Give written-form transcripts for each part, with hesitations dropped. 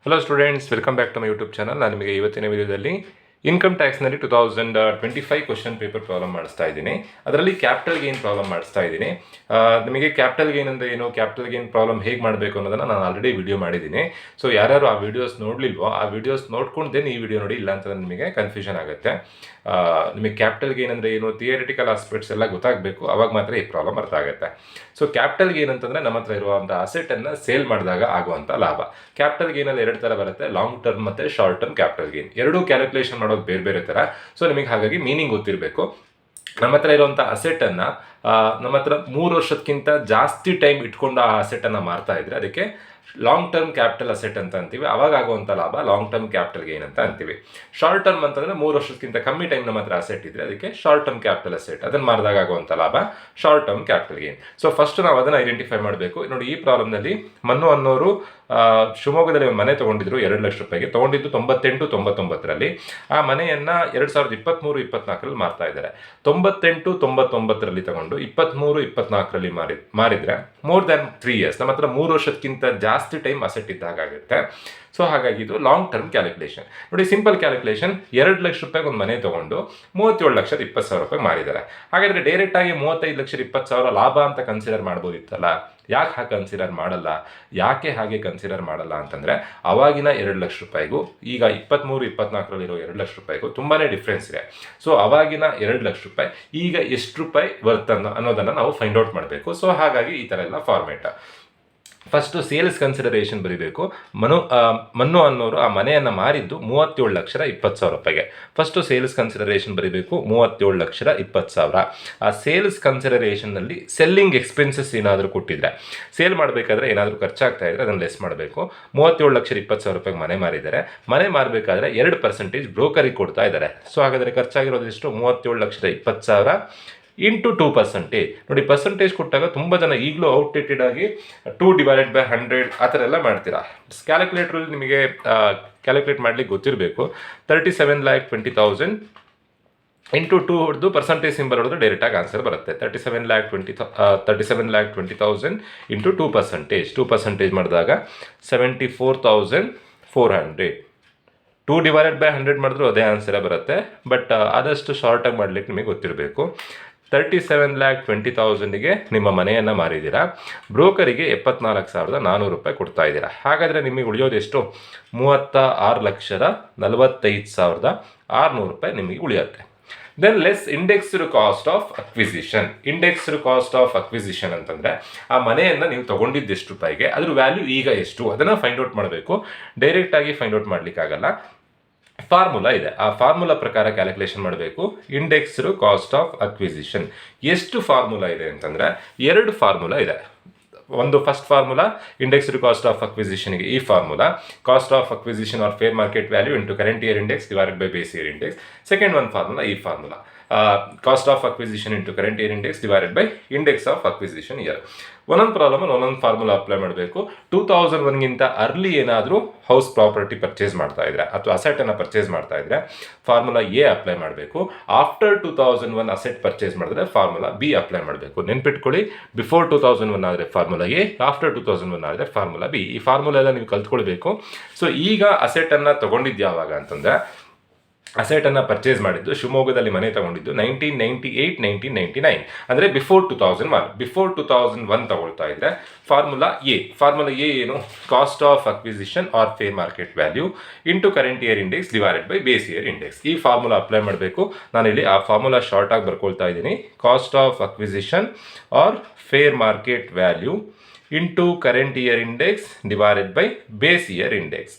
Hello students, welcome back to my YouTube channel. ನಾನು ನಿಮಗೆ ಇವತ್ತಿನ ವಿಡಿಯೋದಲ್ಲಿ ಇನ್ಕಮ್ ಟ್ಯಾಕ್ಸ್ನಲ್ಲಿ 2025 ಕ್ವಶನ್ ಪೇಪರ್ ಪ್ರಾಬ್ಲಮ್ ಮಾಡಿಸ್ತಾ ಇದ್ದೀನಿ. ಅದರಲ್ಲಿ ಕ್ಯಾಪಿಟಲ್ ಗೇನ್ ಪ್ರಾಬ್ಲಮ್ ಮಾಡಿಸ್ತಾ ಇದ್ದೀನಿ. ನಿಮಗೆ ಕ್ಯಾಪಿಟಲ್ ಗೇನ್ ಅಂದರೆ ಏನು, ಕ್ಯಾಪಿಟಲ್ ಗೇನ್ ಪ್ರಾಬ್ಲಮ್ ಹೇಗೆ ಮಾಡಬೇಕು ಅನ್ನೋದನ್ನು ನಾನು ಆಲ್ರೆಡಿ ವಿಡಿಯೋ ಮಾಡಿದ್ದೀನಿ. ಸೊ ಯಾರ್ಯಾರು ಆ ವಿಡಿಯೋಸ್ ನೋಡಲಿಲ್ವೋ ಆ ವಿಡಿಯೋಸ್ ನೋಡ್ಕೊಂಡೇನೆ ಈ ವಿಡಿಯೋ ನೋಡಿ, ಇಲ್ಲ ಅಂತಂದ್ರೆ ನಿಮಗೆ ಕನ್ಫ್ಯೂಷನ್ ಆಗುತ್ತೆ. ನಿಮಗೆ ಕ್ಯಾಪಿಟಲ್ ಗೇನ್ ಅಂದರೆ ಏನು, ಥಿಯರಿಟಿಕಲ್ ಆಸ್ಪೆಕ್ಟ್ಸ್ ಎಲ್ಲ ಗೊತ್ತಾಗಬೇಕು, ಅವಾಗ ಮಾತ್ರ ಈ ಪ್ರಾಬ್ಲಮ್ ಅರ್ಥ ಆಗುತ್ತೆ. ಸೊ ಕ್ಯಾಪಿಟಲ್ ಗೇನ್ ಅಂತಂದರೆ ನಮ್ಮ ಹತ್ರ ಇರುವಂಥ ಅಸೆಟನ್ನು ಸೇಲ್ ಮಾಡಿದಾಗ ಆಗುವಂಥ ಲಾಭ. ಕ್ಯಾಪಿಟಲ್ ಗೇನಲ್ಲಿ ಎರಡು ಥರ ಬರುತ್ತೆ, ಲಾಂಗ್ ಟರ್ಮ್ ಮತ್ತು ಶಾರ್ಟ್ ಟರ್ಮ್ ಕ್ಯಾಪಿಟಲ್ ಗೇನ್. ಎರಡೂ ಕ್ಯಾಲ್ಕುಲೇಷನ್ ಮಾಡೋದು ಬೇರೆ ಬೇರೆ ಥರ. ಸೊ ನಿಮಗೆ ಹಾಗಾಗಿ ಮೀನಿಂಗ್ ಗೊತ್ತಿರಬೇಕು. ನಮ್ಮ ಹತ್ರ ಇರುವಂಥ ಅಸೆಟನ್ನು ನಮ್ಮ ಹತ್ರ 3 ವರ್ಷಕ್ಕಿಂತ ಜಾಸ್ತಿ ಟೈಮ್ ಇಟ್ಕೊಂಡು ಆ ಅಸೆಟನ್ನು ಮಾರ್ತಾ ಇದ್ರೆ ಅದಕ್ಕೆ ಲಾಂಗ್ ಟರ್ಮ್ ಕ್ಯಾಪಿಟಲ್ ಅಸೆಟ್ ಅಂತ ಅಂತೀವಿ. ಅವಾಗ ಆಗುವಂಥ ಲಾಭ ಲಾಂಗ್ ಟರ್ಮ್ ಕ್ಯಾಪಿಟಲ್ ಗೇನ್ ಅಂತ ಅಂತೀವಿ. ಶಾರ್ಟ್ ಟರ್ಮ್ ಅಂತಂದರೆ 3 ವರ್ಷಕ್ಕಿಂತ ಕಮ್ಮಿ ಟೈಮ್ ನಮ್ಮ ಹತ್ರ ಅಸೆಟ್ ಇದ್ರೆ ಅದಕ್ಕೆ ಶಾರ್ಟ್ ಟರ್ಮ್ ಕ್ಯಾಪಿಟಲ್ ಅಸೆಟ್, ಅದನ್ನು ಮಾರಿದಾಗ ಆಗುವಂಥ ಲಾಭ short term capital gain. So first ನಾವು ಅದನ್ನು ಐಡೆಂಟಿಫೈ ಮಾಡಬೇಕು. ನೋಡಿ, ಈ ಪ್ರಾಬ್ಲಮ್ನಲ್ಲಿ ಮನ್ನು ಅನ್ನೋರು ಶಿವಮೊಗ್ಗದಲ್ಲಿ ಒಂದು ಮನೆ ತೊಗೊಂಡಿದ್ರು 2 ಲಕ್ಷ ರೂಪಾಯಿಗೆ. ತೊಗೊಂಡಿದ್ದು 98-99ರಲ್ಲಿ. ಆ ಮನೆಯನ್ನು 2023-24ರಲ್ಲಿ ಮಾರ್ತಾ ಇದ್ದಾರೆ. 98-99ರಲ್ಲಿ ತಗೊಂಡು 23-24ರಲ್ಲಿ ಮಾರಿದರೆ ಮೋರ್ ದ್ಯಾನ್ 3 ಇಯರ್ಸ್, ನಮ್ಮ ಹತ್ರ 3 ವರ್ಷಕ್ಕಿಂತ ಜಾಸ್ತಿ ಟೈಮ್ ಅಸೆಟ್ ಇದ್ದಾಗುತ್ತೆ. ಸೊ ಹಾಗಾಗಿ ಇದು ಲಾಂಗ್ ಟರ್ಮ್ ಕ್ಯಾಲ್ಕುಲೇಷನ್. ನೋಡಿ, ಸಿಂಪಲ್ ಕ್ಯಾಲ್ಕುಲೇಷನ್, 2 ಲಕ್ಷ ರೂಪಾಯಿಗೆ ಒಂದು ಮನೆ ತೊಗೊಂಡು 37,20,000 ರೂಪಾಯಿ ಮಾರಿದ್ದಾರೆ. ಹಾಗಾದರೆ ಡೈರೆಕ್ಟಾಗಿ 35,20,000 ಲಾಭ ಅಂತ ಕನ್ಸಿಡರ್ ಮಾಡ್ಬೋದಿತ್ತಲ್ಲ. ಯಾಕೆ ಹಾಗೆ ಕನ್ಸಿಡರ್ ಮಾಡಲ್ಲ? ಯಾಕೆ ಹಾಗೆ ಕನ್ಸಿಡರ್ ಮಾಡಲ್ಲ ಅಂತಂದರೆ, ಅವಾಗಿನ 2 ಲಕ್ಷ ರೂಪಾಯಿಗೂ ಈಗ 23-24ರಲ್ಲಿರೋ 2 ಲಕ್ಷ ರೂಪಾಯಿಗೂ ತುಂಬಾ ಡಿಫ್ರೆನ್ಸ್ ಇದೆ. ಸೊ ಅವಾಗಿನ 2 ಲಕ್ಷ ರೂಪಾಯಿ ಈಗ ಎಷ್ಟು ರೂಪಾಯಿ ವರ್ತ್ ಅನ್ನೋದನ್ನು ನಾವು ಫೈಂಡ್ ಔಟ್ ಮಾಡಬೇಕು. ಸೊ ಹಾಗಾಗಿ ಈ ಥರ ಎಲ್ಲ ಫಾರ್ಮೇಟ್. ಫಸ್ಟು ಸೇಲ್ಸ್ ಕನ್ಸಿಡರೇಷನ್ ಬರೀಬೇಕು. ಮನ್ನು ಅನ್ನೋರು ಆ ಮನೆಯನ್ನು ಮಾರಿದ್ದು 37,20,000 ರೂಪಾಯಿಗೆ. ಫಸ್ಟು ಸೇಲ್ಸ್ ಕನ್ಸಿಡರೇಷನ್ ಬರೀಬೇಕು, 37,20,000. ಆ ಸೇಲ್ಸ್ ಕನ್ಸಿಡರೇಷನ್ನಲ್ಲಿ ಸೆಲ್ಲಿಂಗ್ ಎಕ್ಸ್ಪೆನ್ಸಸ್ ಏನಾದರೂ ಕೊಟ್ಟಿದ್ರೆ, ಸೇಲ್ ಮಾಡಬೇಕಾದ್ರೆ ಏನಾದರೂ ಖರ್ಚಾಗ್ತಾ ಇದ್ರೆ ಅದನ್ನು ಲೆಸ್ ಮಾಡಬೇಕು. 37,20,000 ರೂಪಾಯಿಗೆ ಮನೆ ಮಾರಿದ್ದಾರೆ. ಮನೆ ಮಾರಬೇಕಾದ್ರೆ 2% ಬ್ರೋಕರಿಗೆ ಕೊಡ್ತಾ ಇದ್ದಾರೆ. ಸೊ ಹಾಗಾದರೆ ಖರ್ಚಾಗಿರೋದು ಎಷ್ಟು? 37,20,000 ಇಂಟು 2%. ನೋಡಿ, ಪರ್ಸೆಂಟೇಜ್ ಕೊಟ್ಟಾಗ ತುಂಬ ಜನ ಈಗಲೂ ಔಟ್ಡೇಟೆಡ್ ಆಗಿ 2/100 ಆ ಥರ ಎಲ್ಲ ಮಾಡ್ತೀರಾ. ಕ್ಯಾಲ್ಕುಲೇಟ್ರಲ್ಲಿ ನಿಮಗೆ ಕ್ಯಾಲ್ಕುಲೇಟ್ ಮಾಡಲಿಕ್ಕೆ ಗೊತ್ತಿರಬೇಕು. 37,20,000 ಇಂಟು 2 ಹೊಡೆದು ಪರ್ಸೆಂಟೇಜ್ ಸಿಂಬಲ್ ಹೊಡೆದು ಡೈರೆಕ್ಟಾಗಿ ಆನ್ಸರ್ ಬರುತ್ತೆ. 37,20,000 ಇಂಟು 2% ಮಾಡಿದಾಗ 74,400. 2/100 ಮಾಡಿದ್ರು ಅದೇ ಆನ್ಸರೇ ಬರುತ್ತೆ. ಬಟ್ ಆದಷ್ಟು ಶಾರ್ಟಾಗಿ ಮಾಡಲಿಕ್ಕೆ ನಿಮಗೆ ಗೊತ್ತಿರಬೇಕು. 37,20,000ಗೆ ನಿಮ್ಮ ಮನೆಯನ್ನು ಮಾರಿದ್ದೀರಾ. ಬ್ರೋಕರಿಗೆ 74,400 ರೂಪಾಯಿ ಕೊಡ್ತಾ ಇದ್ದೀರಾ. ಹಾಗಾದರೆ ನಿಮಗೆ ಉಳಿಯೋದು ಎಷ್ಟು? 36,45,600 ರೂಪಾಯಿ ನಿಮಗೆ ಉಳಿಯುತ್ತೆ. Then less indexed cost of acquisition. Indexed cost of acquisition ಅಂತಂದರೆ ಆ ಮನೆಯನ್ನು ನೀವು ತೊಗೊಂಡಿದ್ದು ಎಷ್ಟು ರೂಪಾಯಿಗೆ, ಅದ್ರ ವ್ಯಾಲ್ಯೂ ಈಗ ಎಷ್ಟು, ಅದನ್ನು ಫೈಂಡ್ ಔಟ್ ಮಾಡಬೇಕು. ಡೈರೆಕ್ಟಾಗಿ ಫೈಂಡ್ ಔಟ್ ಮಾಡಲಿಕ್ಕಾಗಲ್ಲ. ಫಾರ್ಮುಲಾ ಇದೆ, ಆ ಫಾರ್ಮುಲಾ ಪ್ರಕಾರ ಕ್ಯಾಲ್ಕುಲೇಷನ್ ಮಾಡಬೇಕು. ಇಂಡೆಕ್ಸ್ಡ್ ಕಾಸ್ಟ್ ಆಫ್ ಅಕ್ವಿಸಿಷನ್ ಎಷ್ಟು ಫಾರ್ಮುಲಾ ಇದೆ ಅಂತಂದರೆ 2 ಫಾರ್ಮುಲಾ ಇದೆ. ಒಂದು first formula indexed cost of ಅಕ್ವಿಸಿಷನ್ಗೆ ಈ formula, cost of acquisition or fair market value into current year index divided by base year index. Second ಒಂದು ಫಾರ್ಮುಲಾ ಈ formula, cost of acquisition into current year index divided by index of acquisition year. ಒಂದೊಂದು problem ಒಂದೊಂದು formula apply ಮಾಡಬೇಕು. 2001ಗಿಂತ early ಏನಾದರೂ house property purchase ಮಾಡ್ತಾ ಇದ್ರೆ ಅಥವಾ ಅಸೆಟನ್ನು ಪರ್ಚೇಸ್ ಮಾಡ್ತಾ ಇದ್ರೆ ಫಾರ್ಮುಲಾ ಎ ಅಪ್ಲೈ ಮಾಡಬೇಕು. ಆಫ್ಟರ್ 2001 ಅಸೆಟ್ ಪರ್ಚೇಸ್ ಮಾಡಿದ್ರೆ ಫಾರ್ಮುಲಾ ಬಿ ಅಪ್ಲೈ ಮಾಡಬೇಕು. ನೆನ್ಪಿಟ್ಕೊಳ್ಳಿ, ಬಿಫೋರ್ 2001 ಆದರೆ ಫಾರ್ಮುಲಾ ಎ, ಆಫ್ಟರ್ 2001 ಆದರೆ ಫಾರ್ಮುಲಾ ಬಿ. ಈ ಫಾರ್ಮುಲಾ ಎಲ್ಲ ನೀವು ಕಲ್ತ್ಕೊಳ್ಬೇಕು. ಸೊ ಈಗ ಅಸೆಟನ್ನು ತೊಗೊಂಡಿದ್ದು ಯಾವಾಗ ಅಂತಂದರೆ, ಅಸೆಟನ್ನು ಪರ್ಚೇಸ್ ಮಾಡಿದ್ದು ಶಿವಮೊಗ್ಗದಲ್ಲಿ ಮನೆ ತಗೊಂಡಿದ್ದು 1998-1999 ಅಂದರೆ ಬಿಫೋರ್ 2001 ತಗೊಳ್ತಾ ಇದ್ರೆ ಫಾರ್ಮುಲಾ ಎ ಏನು? Cost of acquisition or fair market value into current year index divided by base year index. ಈ ಫಾರ್ಮುಲಾ ಅಪ್ಲೈ ಮಾಡಬೇಕು. ನಾನಿಲ್ಲಿ ಆ ಫಾರ್ಮುಲಾ ಶಾರ್ಟಾಗಿ ಬರ್ಕೊಳ್ತಾ ಇದ್ದೀನಿ. Cost of acquisition or fair market value into current year index divided by base year index.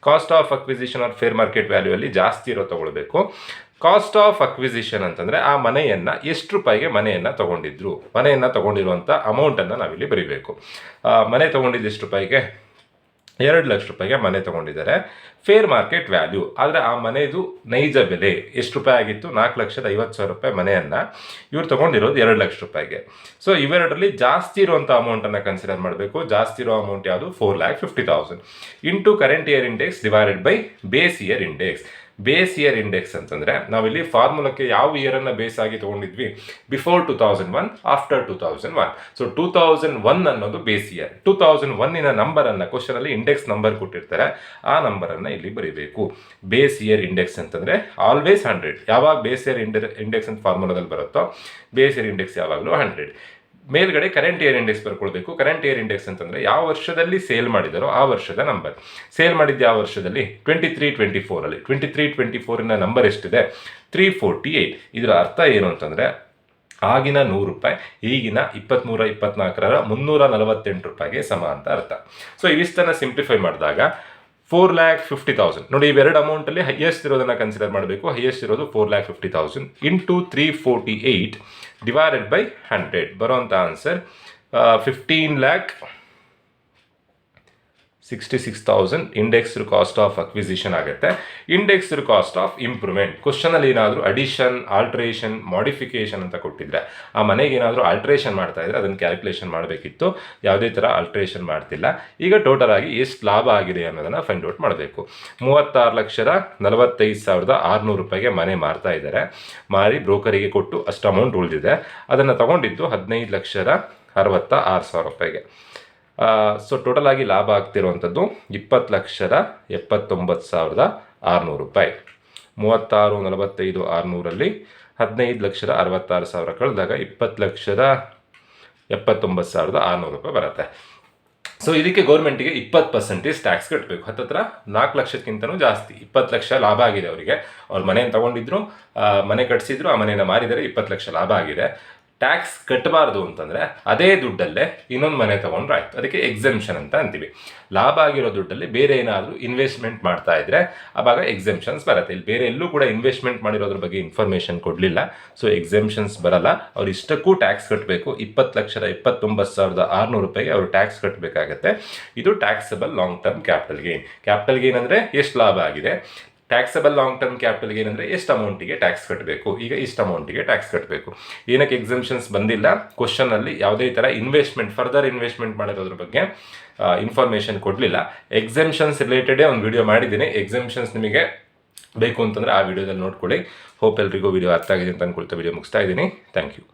Cost of acquisition or fair market value ಅಲ್ಲಿ ಜಾಸ್ತಿ ಇರೋ ತಗೊಳ್ಬೇಕು. ಕಾಸ್ಟ್ ಆಫ್ ಅಕ್ವಿಸಿಷನ್ ಅಂತಂದರೆ ಆ ಮನೆಯನ್ನು ಎಷ್ಟು ರೂಪಾಯಿಗೆ ಮನೆಯನ್ನು ತೊಗೊಂಡಿದ್ರು, ಮನೆಯನ್ನು ತೊಗೊಂಡಿರುವಂಥ ಅಮೌಂಟನ್ನು ನಾವಿಲ್ಲಿ ಬರೀಬೇಕು. ಮನೆ ತೊಗೊಂಡಿದ್ದು ಎಷ್ಟು ರೂಪಾಯಿಗೆ? 2 ಲಕ್ಷ ರೂಪಾಯಿಗೆ ಮನೆ ತೊಗೊಂಡಿದ್ದಾರೆ. ಫೇರ್ ಮಾರ್ಕೆಟ್ ವ್ಯಾಲ್ಯೂ ಆದರೆ ಆ ಮನೆಯದು ನೈಜ ಬೆಲೆ ಎಷ್ಟು ರೂಪಾಯಿ ಆಗಿತ್ತು? 4,50,000 ರೂಪಾಯಿ ಮನೆಯನ್ನು ಇವ್ರು ತೊಗೊಂಡಿರೋದು 2 ಲಕ್ಷ ರೂಪಾಯಿಗೆ. ಸೊ ಇವೆರಡರಲ್ಲಿ ಜಾಸ್ತಿ ಇರುವಂಥ ಅಮೌಂಟನ್ನು ಕನ್ಸಿಡರ್ ಮಾಡಬೇಕು. ಜಾಸ್ತಿ ಇರೋ ಅಮೌಂಟ್ ಯಾವುದು? 4,50,000 into current year index divided by base year index. Base year index ಅಂತಂದರೆ ನಾವಿಲ್ಲಿ ಫಾರ್ಮುಲಕ್ಕೆ ಯಾವ ಇಯರನ್ನು ಬೇಸ್ ಆಗಿ ತೊಗೊಂಡಿದ್ವಿ, ಬಿಫೋರ್ 2001, ಆಫ್ಟರ್ 2001. ಸೊ 2001 ಅನ್ನೋದು ಬೇಸ್ ಇಯರ್. 2001 ನಂಬರನ್ನು ಕ್ವಶನಲ್ಲಿ ಇಂಡೆಕ್ಸ್ ನಂಬರ್ ಕೊಟ್ಟಿರ್ತಾರೆ, ಆ ನಂಬರನ್ನು ಇಲ್ಲಿ ಬರೀಬೇಕು. ಬೇಸ್ ಇಯರ್ ಇಂಡೆಕ್ಸ್ ಅಂತಂದರೆ ಆಲ್ವೇಸ್ 100. ಯಾವಾಗ ಬೇಸ್ ಇಯರ್ ಇಂಡೆಕ್ಸ್ ಅಂತ ಫಾರ್ಮುಲಾದಲ್ಲಿ ಬರುತ್ತೋ ಬೇಸ್ ಇಯರ್ ಇಂಡೆಕ್ಸ್ ಯಾವಾಗಲೂ 100. ಮೇಲ್ಗಡೆ ಕರೆಂಟ್ ಇಯರ್ ಇಂಡೆಕ್ಸ್ ಬರ್ಕೊಳ್ಬೇಕು. ಕರೆಂಟ್ ಇಯರ್ ಇಂಡೆಕ್ಸ್ ಅಂತಂದರೆ ಯಾವ ವರ್ಷದಲ್ಲಿ ಸೇಲ್ ಮಾಡಿದಾರೋ ಆ ವರ್ಷದ ನಂಬರ್. ಸೇಲ್ ಮಾಡಿದ್ದು ಯಾವ ವರ್ಷದಲ್ಲಿ, 23-24. 23-24 ನಂಬರ್ ಎಷ್ಟಿದೆ, 348. ಇದರ ಅರ್ಥ ಏನು ಅಂತಂದರೆ ಆಗಿನ 100 ರೂಪಾಯಿ ಈಗಿನ 23-24 348 ರೂಪಾಯಿಗೆ ಸಮ ಅಂತ ಅರ್ಥ. ಸೊ ಇವಿಷ್ಟನ್ನು ಸಿಂಪ್ಲಿಫೈ ಮಾಡಿದಾಗ 4,50,000 ನೋಡಿ, ಇವೆರಡು ಅಮೌಂಟಲ್ಲಿ ಹೈಯೆಸ್ಟ್ ಇರೋದನ್ನು ಕನ್ಸಿಡರ್ ಮಾಡಬೇಕು. ಹೈಯೆಸ್ಟ್ ಇರೋದು 4,50,000 ಇಂಟು 348 ಡಿವೈಡೆಡ್ ಬೈ 100. ಬರೋಂಥ answer 15,66,000 indexed cost of acquisition ಆಗುತ್ತೆ. ಇಂಡೆಕ್ಸ್ಡ್ ಕಾಸ್ಟ್ ಆಫ್ ಇಂಪ್ರೂವ್ಮೆಂಟ್, ಕ್ವಶನಲ್ಲಿ ಏನಾದರೂ ಅಡಿಷನ್, ಆಲ್ಟ್ರೇಷನ್, ಮಾಡಿಫಿಕೇಷನ್ ಅಂತ ಕೊಟ್ಟಿದ್ರೆ ಆ ಮನೆಗೆ ಏನಾದರೂ ಆಲ್ಟ್ರೇಷನ್ ಮಾಡ್ತಾ ಇದ್ರೆ ಅದನ್ನು ಕ್ಯಾಲ್ಕುಲೇಷನ್ ಮಾಡಬೇಕಿತ್ತು. ಯಾವುದೇ ಥರ ಆಲ್ಟ್ರೇಷನ್ ಮಾಡ್ತಿಲ್ಲ. ಈಗ ಟೋಟಲ್ ಆಗಿ ಎಷ್ಟು ಲಾಭ ಆಗಿದೆ ಅನ್ನೋದನ್ನು ಫೈಂಡ್ ಔಟ್ ಮಾಡಬೇಕು. 36,45,600 ರೂಪಾಯಿಗೆ ಮನೆ ಮಾರ್ತಾ ಇದ್ದಾರೆ. ಮಾರಿ ಬ್ರೋಕರಿಗೆ ಕೊಟ್ಟು ಅಷ್ಟು ಅಮೌಂಟ್ ಉಳಿದಿದೆ. ಅದನ್ನು ತಗೊಂಡಿದ್ದು 15,66,000 ರೂಪಾಯಿಗೆ. ಸೊ ಟೋಟಲ್ ಆಗಿ ಲಾಭ ಆಗ್ತಿರುವಂಥದ್ದು 20,79,600 ರೂಪಾಯಿ. 36,45,600ರಲ್ಲಿ 15,66,000 ಕಳೆದಾಗ 20,79,600 ರೂಪಾಯಿ ಬರುತ್ತೆ. ಸೊ ಇದಕ್ಕೆ ಗೌರ್ಮೆಂಟಿಗೆ 20% ಟ್ಯಾಕ್ಸ್ ಕಟ್ಟಬೇಕು. ಹತ್ತತ್ರ 4 ಲಕ್ಷಕ್ಕಿಂತನೂ ಜಾಸ್ತಿ. 20 ಲಕ್ಷ ಲಾಭ ಆಗಿದೆ ಅವರಿಗೆ. ಅವ್ರ ಮನೆಯನ್ನು ತಗೊಂಡಿದ್ರು, ಮನೆ ಕಟ್ಸಿದ್ರು, ಆ ಮನೆಯನ್ನು ಮಾರಿದರೆ 20 ಲಕ್ಷ ಲಾಭ ಆಗಿದೆ. ಟ್ಯಾಕ್ಸ್ ಕಟ್ಟಬಾರ್ದು ಅಂತಂದರೆ ಅದೇ ದುಡ್ಡಲ್ಲೇ ಇನ್ನೊಂದು ಮನೆ ತೊಗೊಂಡ್ರೆ ಆಯ್ತು. ಅದಕ್ಕೆ ಎಕ್ಸೆಂಪ್ಷನ್ ಅಂತ ಅಂತೀವಿ. ಲಾಭ ಆಗಿರೋ ದುಡ್ಡಲ್ಲಿ ಬೇರೆ ಏನಾದರೂ ಇನ್ವೆಸ್ಟ್ಮೆಂಟ್ ಮಾಡ್ತಾ ಇದ್ರೆ ಆವಾಗ ಎಕ್ಸೆಂಪ್ಷನ್ಸ್ ಬರುತ್ತೆ. ಇಲ್ಲಿ ಬೇರೆ ಎಲ್ಲೂ ಕೂಡ ಇನ್ವೆಸ್ಟ್ಮೆಂಟ್ ಮಾಡಿರೋದ್ರ ಬಗ್ಗೆ ಇನ್ಫಾರ್ಮೇಷನ್ ಕೊಡಲಿಲ್ಲ, ಸೊ ಎಕ್ಸೆಂಪ್ಷನ್ಸ್ ಬರಲ್ಲ. ಅವ್ರು ಇಷ್ಟಕ್ಕೂ ಟ್ಯಾಕ್ಸ್ ಕಟ್ಟಬೇಕು. 20,79,600 ರೂಪಾಯಿಗೆ ಅವರು ಟ್ಯಾಕ್ಸ್ ಕಟ್ಟಬೇಕಾಗತ್ತೆ. ಇದು taxable long term capital gain. Capital gain ಅಂದರೆ ಎಷ್ಟು ಲಾಭ ಆಗಿದೆ, ಟ್ಯಾಕ್ಸಬಲ್ ಲಾಂಗ್ ಟರ್ಮ್ ಕ್ಯಾಪಿಟಲ್ಗೆ ಏನಂದರೆ ಎಷ್ಟು ಅಮೌಂಟಿಗೆ ಟ್ಯಾಕ್ಸ್ ಕಟ್ಟಬೇಕು. ಈಗ ಇಷ್ಟು ಅಮೌಂಟಿಗೆ ಟ್ಯಾಕ್ಸ್ ಕಟ್ಟಬೇಕು. ಏನಕ್ಕೆ ಎಕ್ಸೆಂಪ್ಷನ್ಸ್ ಬಂದಿಲ್ಲ, ಕ್ವಶನಲ್ಲಿ ಯಾವುದೇ ಥರ ಫರ್ದರ್ ಇನ್ವೆಸ್ಟ್ಮೆಂಟ್ ಮಾಡಿರೋದ್ರ ಬಗ್ಗೆ ಇನ್ಫಾರ್ಮೇಷನ್ ಕೊಡಲಿಲ್ಲ. ಎಕ್ಸೆಂಪ್ಷನ್ಸ್ ರಿಲೇಟೆಡೇ ಒಂದು ವಿಡಿಯೋ ಮಾಡಿದ್ದೀನಿ. ಎಕ್ಸೆಂಪ್ಷನ್ಸ್ ನಿಮಗೆ ಬೇಕು ಅಂತಂದರೆ ಆ ವಿಡಿಯೋದಲ್ಲಿ ನೋಡ್ಕೊಳ್ಳಿ. ಹೋಪ್ ಎಲ್ರಿಗೂ ವಿಡಿಯೋ ಅರ್ಥ ಆಗಿದೆ ಅಂತ ಅಂದ್ಕೊಳ್ತಾ ವಿಡಿಯೋ ಮುಗಿಸ್ತಾ ಇದ್ದೀನಿ. Thank you.